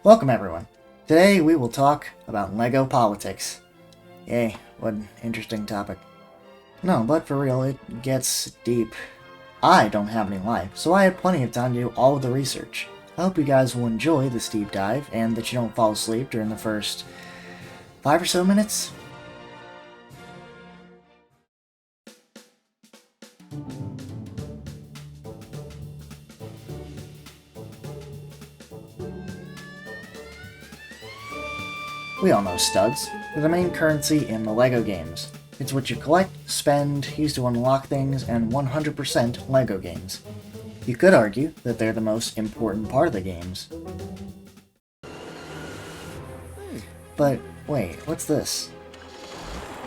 Welcome everyone. Today we will talk about LEGO politics. Yay, what an interesting topic. No, but for real, it gets deep. I don't have any life, so I had plenty of time to do all of the research. I hope you guys will enjoy this deep dive and that you don't fall asleep during the first 5 or so minutes. We all know studs. They're the main currency in the LEGO games. It's what you collect, spend, use to unlock things, and 100% LEGO games. You could argue that they're the most important part of the games. But wait, what's this?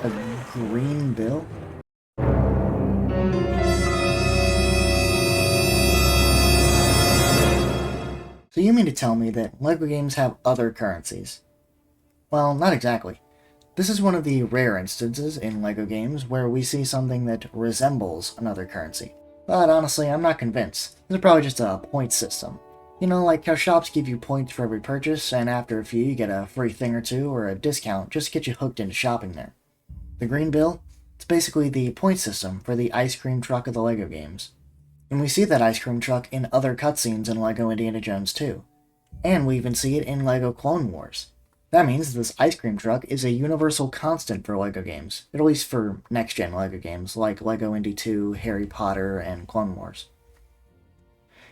A green bill? So you mean to tell me that LEGO games have other currencies? Well, not exactly. This is one of the rare instances in LEGO games where we see something that resembles another currency. But honestly, I'm not convinced. This is probably just a point system. You know, like how shops give you points for every purchase, and after a few you get a free thing or two or a discount just to get you hooked into shopping there. The green bill? It's basically the point system for the ice cream truck of the LEGO games. And we see that ice cream truck in other cutscenes in LEGO Indiana Jones 2. And we even see it in LEGO Clone Wars. That means this ice cream truck is a universal constant for LEGO games, at least for next-gen LEGO games like LEGO Indy 2, Harry Potter, and Clone Wars.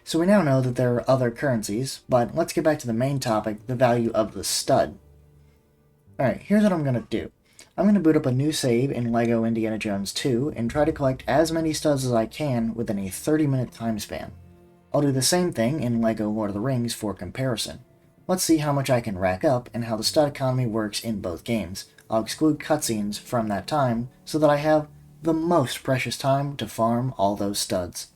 So we now know that there are other currencies, but let's get back to the main topic, the value of the stud. Alright, here's what I'm going to do. I'm going to boot up a new save in LEGO Indiana Jones 2 and try to collect as many studs as I can within a 30-minute time span. I'll do the same thing in LEGO Lord of the Rings for comparison. Let's see how much I can rack up and how the stud economy works in both games. I'll exclude cutscenes from that time so that I have the most precious time to farm all those studs.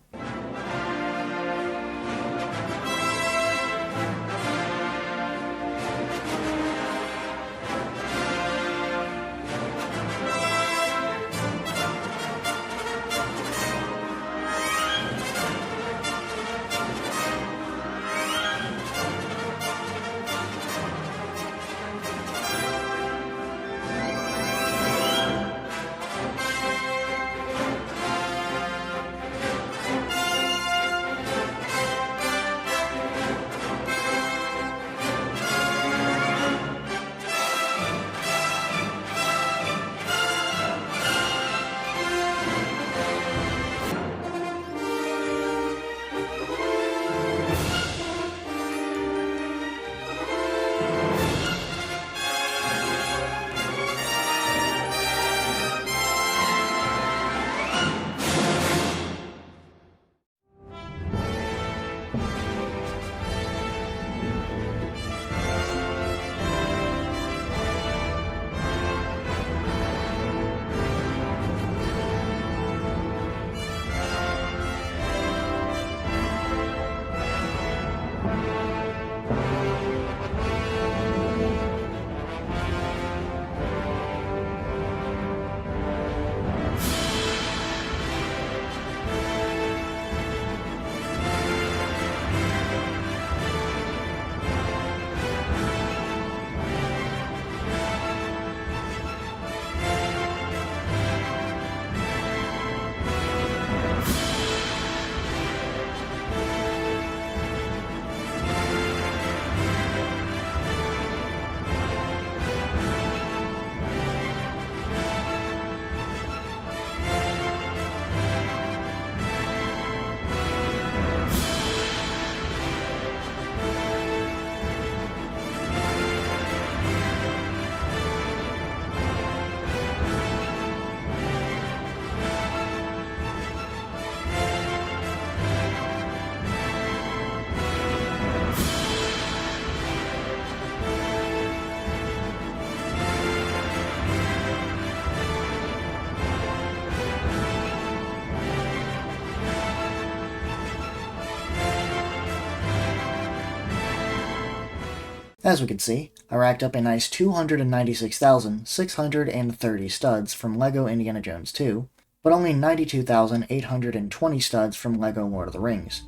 As we can see, I racked up a nice 296,630 studs from LEGO Indiana Jones 2, but only 92,820 studs from LEGO Lord of the Rings.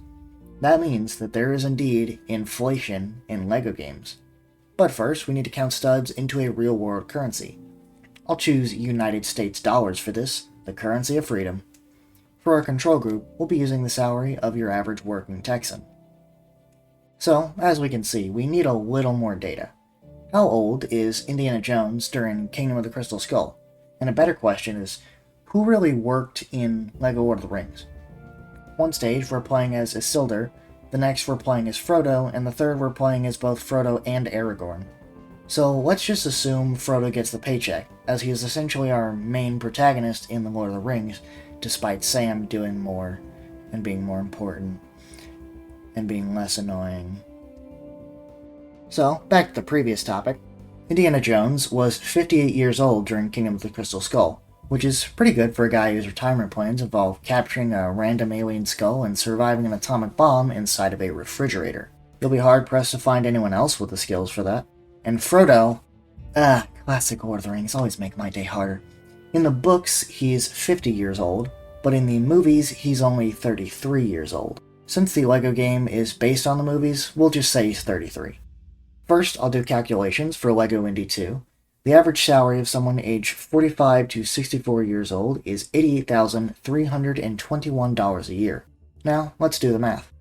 That means that there is indeed inflation in LEGO games. But first, we need to count studs into a real-world currency. I'll choose United States dollars for this, the currency of freedom. For our control group, we'll be using the salary of your average working Texan. So, as we can see, we need a little more data. How old is Indiana Jones during Kingdom of the Crystal Skull? And a better question is, who really worked in LEGO Lord of the Rings? One stage we're playing as Isildur, the next we're playing as Frodo, and the third we're playing as both Frodo and Aragorn. So let's just assume Frodo gets the paycheck, as he is essentially our main protagonist in The Lord of the Rings, despite Sam doing more, and being more important, and being less annoying. So, back to the previous topic. Indiana Jones was 58 years old during Kingdom of the Crystal Skull, which is pretty good for a guy whose retirement plans involve capturing a random alien skull and surviving an atomic bomb inside of a refrigerator. You'll be hard-pressed to find anyone else with the skills for that. And Frodo... classic Lord of the Rings always make my day harder. In the books, he's 50 years old, but in the movies, he's only 33 years old. Since the LEGO game is based on the movies, we'll just say he's 33. First, I'll do calculations for LEGO Indy 2. The average salary of someone aged 45 to 64 years old is $88,321 a year. Now, let's do the math.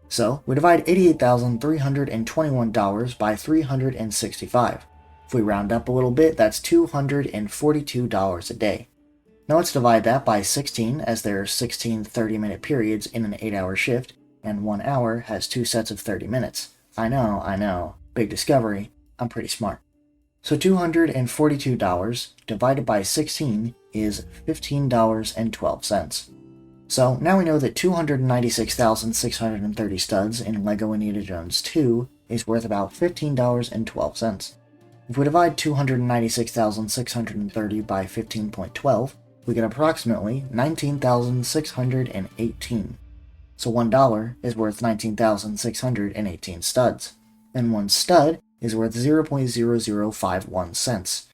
So, we divide $88,321 by 365. If we round up a little bit, that's $242 a day. Now let's divide that by 16, as there are 16 30-minute periods in an 8-hour shift, and 1 hour has 2 sets of 30 minutes. I know. Big discovery. I'm pretty smart. So $242 divided by 16 is $15.12. So now we know that 296,630 studs in LEGO Indiana Jones 2 is worth about $15.12. If we divide 296,630 by 15.12, we get approximately 19,618. So $1 is worth 19,618 studs, and 1 stud is worth 0.0051 cents.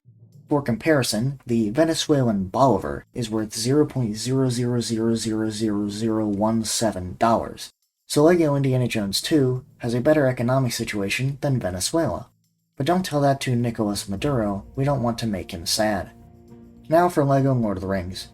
For comparison, the Venezuelan bolivar is worth $0.0000017. So LEGO Indiana Jones 2 has a better economic situation than Venezuela. But don't tell that to Nicolas Maduro, we don't want to make him sad. Now for LEGO Lord of the Rings.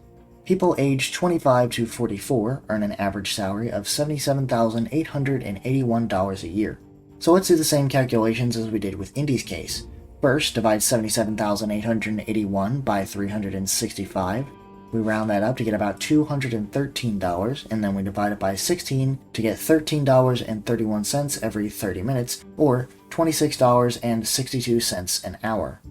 People aged 25 to 44 earn an average salary of $77,881 a year. So let's do the same calculations as we did with Indy's case. First, divide 77,881 by 365. We round that up to get about $213, and then we divide it by 16 to get $13.31 every 30 minutes, or $26.62 an hour.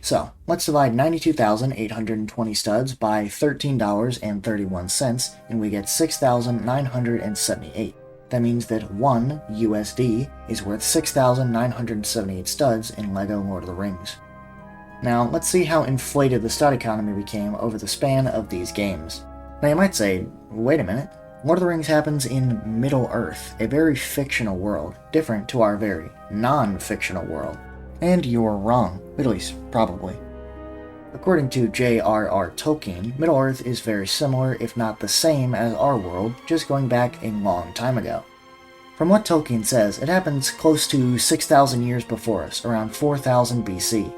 So, let's divide 92,820 studs by $13.31, and we get 6,978. That means that 1 USD is worth 6,978 studs in LEGO Lord of the Rings. Now, let's see how inflated the stud economy became over the span of these games. Now you might say, wait a minute, Lord of the Rings happens in Middle-earth, a very fictional world, different to our very non-fictional world. And you're wrong, at least probably. According to J.R.R. Tolkien, Middle-earth is very similar, if not the same, as our world, just going back a long time ago. From what Tolkien says, it happens close to 6,000 years before us, around 4000 BC.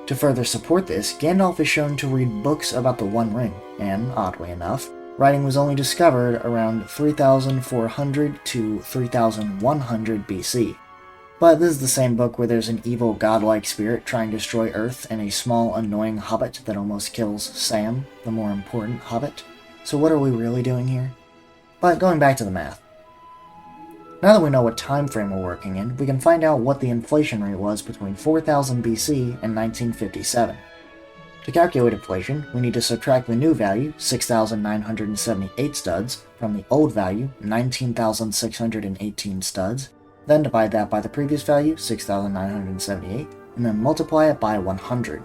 To further support this, Gandalf is shown to read books about the One Ring, and, oddly enough, writing was only discovered around 3400 to 3100 BC. But this is the same book where there's an evil godlike spirit trying to destroy Earth and a small annoying hobbit that almost kills Sam, the more important hobbit. So what are we really doing here? But going back to the math. Now that we know what time frame we're working in, we can find out what the inflation rate was between 4000 BC and 1957. To calculate inflation, we need to subtract the new value, 6,978 studs, from the old value, 19,618 studs, then divide that by the previous value, 6,978, and then multiply it by 100.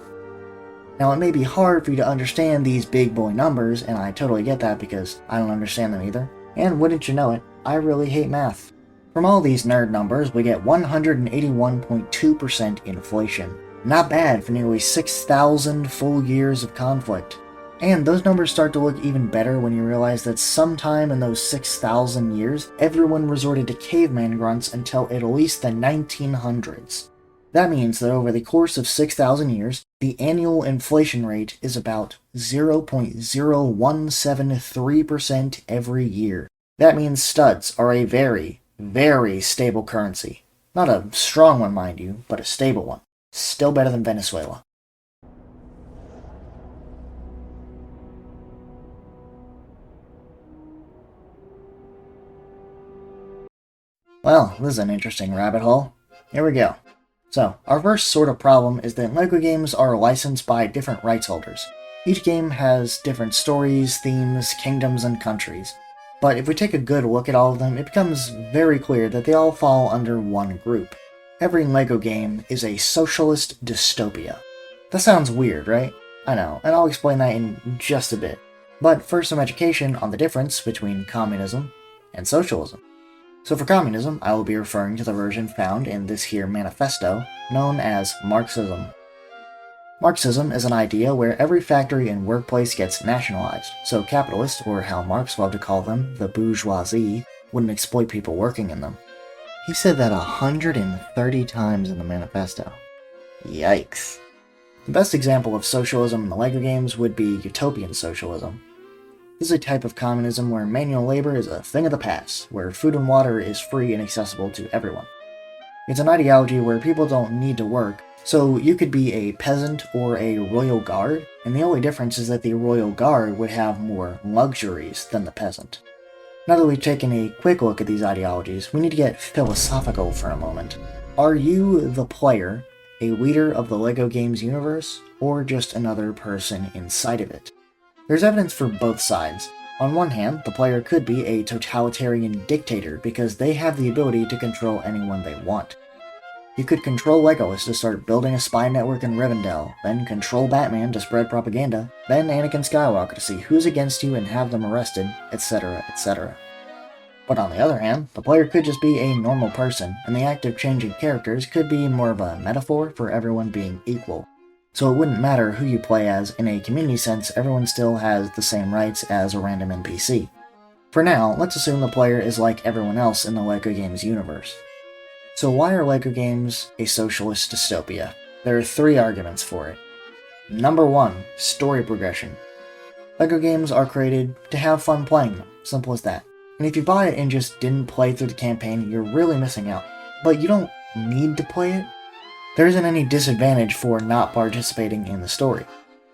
Now it may be hard for you to understand these big boy numbers, and I totally get that because I don't understand them either, and wouldn't you know it, I really hate math. From all these nerd numbers, we get 181.2% inflation. Not bad for nearly 6,000 full years of conflict. And those numbers start to look even better when you realize that sometime in those 6,000 years, everyone resorted to caveman grunts until at least the 1900s. That means that over the course of 6,000 years, the annual inflation rate is about 0.0173% every year. That means studs are a very, very stable currency. Not a strong one, mind you, but a stable one. Still better than Venezuela. Well, this is an interesting rabbit hole. Here we go. So, our first sort of problem is that LEGO games are licensed by different rights holders. Each game has different stories, themes, kingdoms, and countries. But if we take a good look at all of them, it becomes very clear that they all fall under one group. Every LEGO game is a socialist dystopia. That sounds weird, right? I know, and I'll explain that in just a bit. But first some education on the difference between communism and socialism. So for communism, I will be referring to the version found in this here manifesto, known as Marxism. Marxism is an idea where every factory and workplace gets nationalized, so capitalists, or how Marx loved to call them, the bourgeoisie, wouldn't exploit people working in them. He said that 130 times in the manifesto. Yikes. The best example of socialism in the LEGO games would be utopian socialism. This is a type of communism where manual labor is a thing of the past, where food and water is free and accessible to everyone. It's an ideology where people don't need to work, so you could be a peasant or a royal guard, and the only difference is that the royal guard would have more luxuries than the peasant. Now that we've taken a quick look at these ideologies, we need to get philosophical for a moment. Are you, the player, a leader of the LEGO Games universe, or just another person inside of it? There's evidence for both sides. On one hand, the player could be a totalitarian dictator because they have the ability to control anyone they want. You could control Legolas to start building a spy network in Rivendell, then control Batman to spread propaganda, then Anakin Skywalker to see who's against you and have them arrested, etc., etc. But on the other hand, the player could just be a normal person, and the act of changing characters could be more of a metaphor for everyone being equal. So it wouldn't matter who you play as, in a community sense, everyone still has the same rights as a random NPC. For now, let's assume the player is like everyone else in the LEGO Games universe. So why are LEGO games a socialist dystopia? There are 3 arguments for it. Number 1, story progression. LEGO games are created to have fun playing them, simple as that. And if you buy it and just didn't play through the campaign, you're really missing out. But you don't need to play it. There isn't any disadvantage for not participating in the story.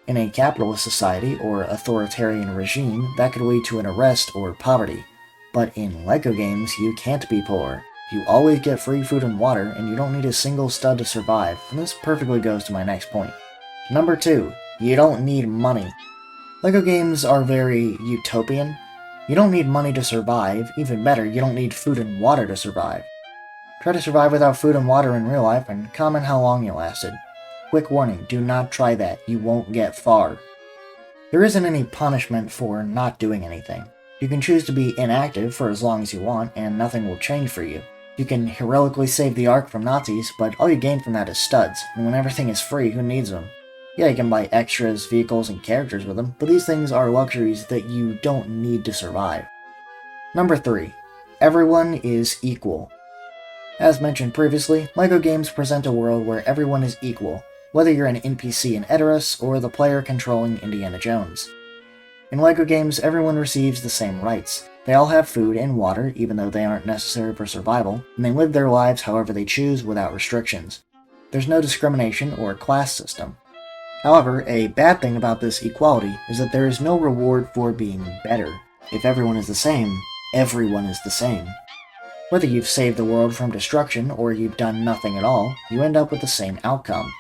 In a capitalist society or authoritarian regime, that could lead to an arrest or poverty. But in LEGO games, you can't be poor. You always get free food and water, and you don't need a single stud to survive, and this perfectly goes to my next point. Number 2, you don't need money. LEGO games are very utopian. You don't need money to survive, even better, you don't need food and water to survive. Try to survive without food and water in real life, and comment how long you lasted. Quick warning, do not try that, you won't get far. There isn't any punishment for not doing anything. You can choose to be inactive for as long as you want, and nothing will change for you. You can heroically save the Ark from Nazis, but all you gain from that is studs, and when everything is free, who needs them? Yeah, you can buy extras, vehicles, and characters with them, but these things are luxuries that you don't need to survive. Number 3. Everyone is equal. As mentioned previously, LEGO games present a world where everyone is equal, whether you're an NPC in Edoras or the player controlling Indiana Jones. In LEGO games, everyone receives the same rights. They all have food and water, even though they aren't necessary for survival, and they live their lives however they choose without restrictions. There's no discrimination or class system. However, a bad thing about this equality is that there is no reward for being better. If everyone is the same, everyone is the same. Whether you've saved the world from destruction or you've done nothing at all, you end up with the same outcome.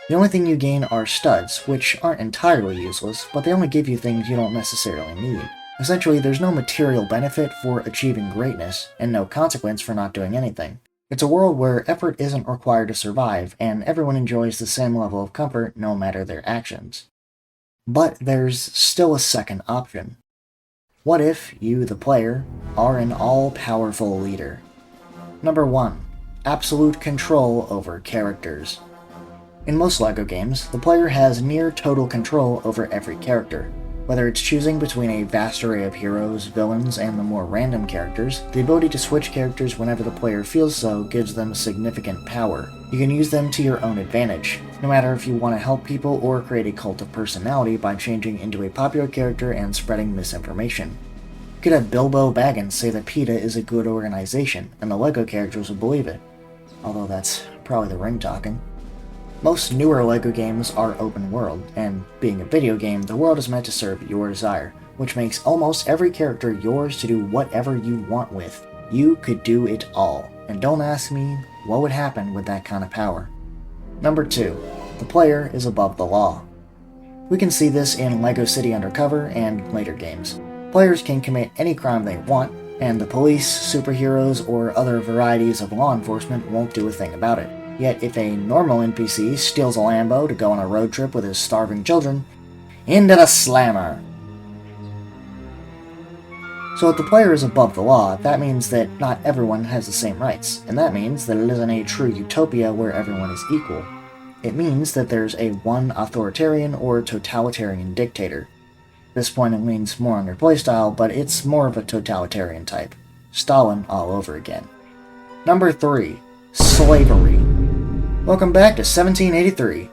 The only thing you gain are studs, which aren't entirely useless, but they only give you things you don't necessarily need. Essentially, there's no material benefit for achieving greatness, and no consequence for not doing anything. It's a world where effort isn't required to survive, and everyone enjoys the same level of comfort no matter their actions. But there's still a second option. What if you, the player, are an all-powerful leader? Number 1. Absolute control over characters. In most LEGO games, the player has near total control over every character. Whether it's choosing between a vast array of heroes, villains, and the more random characters, the ability to switch characters whenever the player feels so gives them significant power. You can use them to your own advantage, no matter if you want to help people or create a cult of personality by changing into a popular character and spreading misinformation. You could have Bilbo Baggins say that PETA is a good organization, and the LEGO characters would believe it. Although that's probably the ring talking. Most newer LEGO games are open world, and being a video game, the world is meant to serve your desire, which makes almost every character yours to do whatever you want with. You could do it all, and don't ask me what would happen with that kind of power. Number 2. The player is above the law. We can see this in LEGO City Undercover and later games. Players can commit any crime they want, and the police, superheroes, or other varieties of law enforcement won't do a thing about it. Yet if a normal NPC steals a Lambo to go on a road trip with his starving children, into the slammer! So if the player is above the law, that means that not everyone has the same rights, and that means that it isn't a true utopia where everyone is equal. It means that there's a one authoritarian or totalitarian dictator. At this point it leans more on your playstyle, but it's more of a totalitarian type. Stalin all over again. Number 3. Slavery. Welcome back to 1783.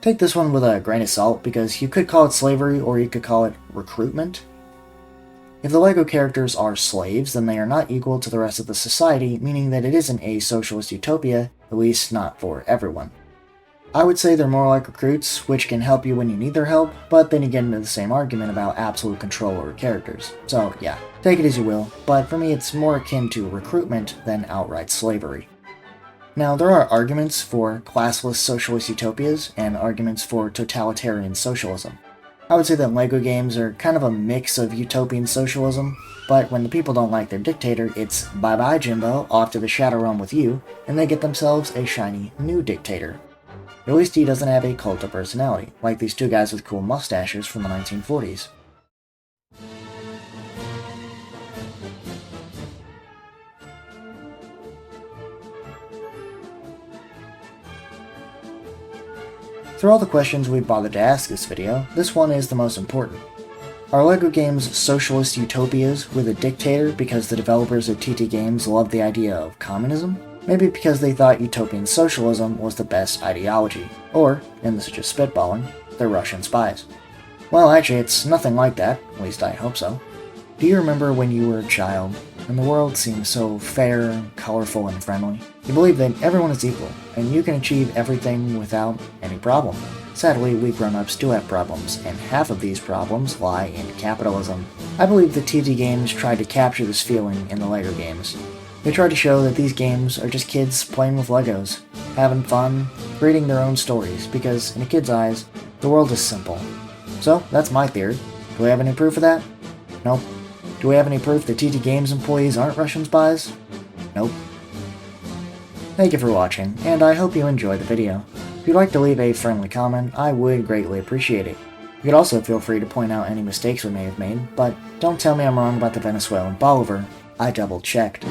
Take this one with a grain of salt, because you could call it slavery or you could call it recruitment. If the LEGO characters are slaves, then they are not equal to the rest of the society, meaning that it isn't a socialist utopia, at least not for everyone. I would say they're more like recruits, which can help you when you need their help, but then you get into the same argument about absolute control over characters. So yeah, take it as you will, but for me it's more akin to recruitment than outright slavery. Now, there are arguments for classless socialist utopias and arguments for totalitarian socialism. I would say that LEGO games are kind of a mix of utopian socialism, but when the people don't like their dictator, it's bye-bye Jimbo, off to the Shadow Realm with you, and they get themselves a shiny new dictator. At least he doesn't have a cult of personality, like these two guys with cool mustaches from the 1940s. Through all the questions we've bothered to ask this video, this one is the most important. Are LEGO games socialist utopias with a dictator because the developers of TT Games loved the idea of communism? Maybe because they thought utopian socialism was the best ideology. Or, and this is just spitballing, they're Russian spies. Well, actually, it's nothing like that, at least I hope so. Do you remember when you were a child, and the world seemed so fair, colorful, and friendly? You believe that everyone is equal, and you can achieve everything without any problem. Sadly, we grown-ups do have problems, and half of these problems lie in capitalism. I believe that TT Games tried to capture this feeling in the LEGO games. They tried to show that these games are just kids playing with Legos, having fun, creating their own stories, because in a kid's eyes, the world is simple. So, that's my theory. Do we have any proof of that? Nope. Do we have any proof that TT Games employees aren't Russian spies? Nope. Thank you for watching, and I hope you enjoyed the video. If you'd like to leave a friendly comment, I would greatly appreciate it. You could also feel free to point out any mistakes we may have made, but don't tell me I'm wrong about the Venezuelan Bolivar. I double-checked.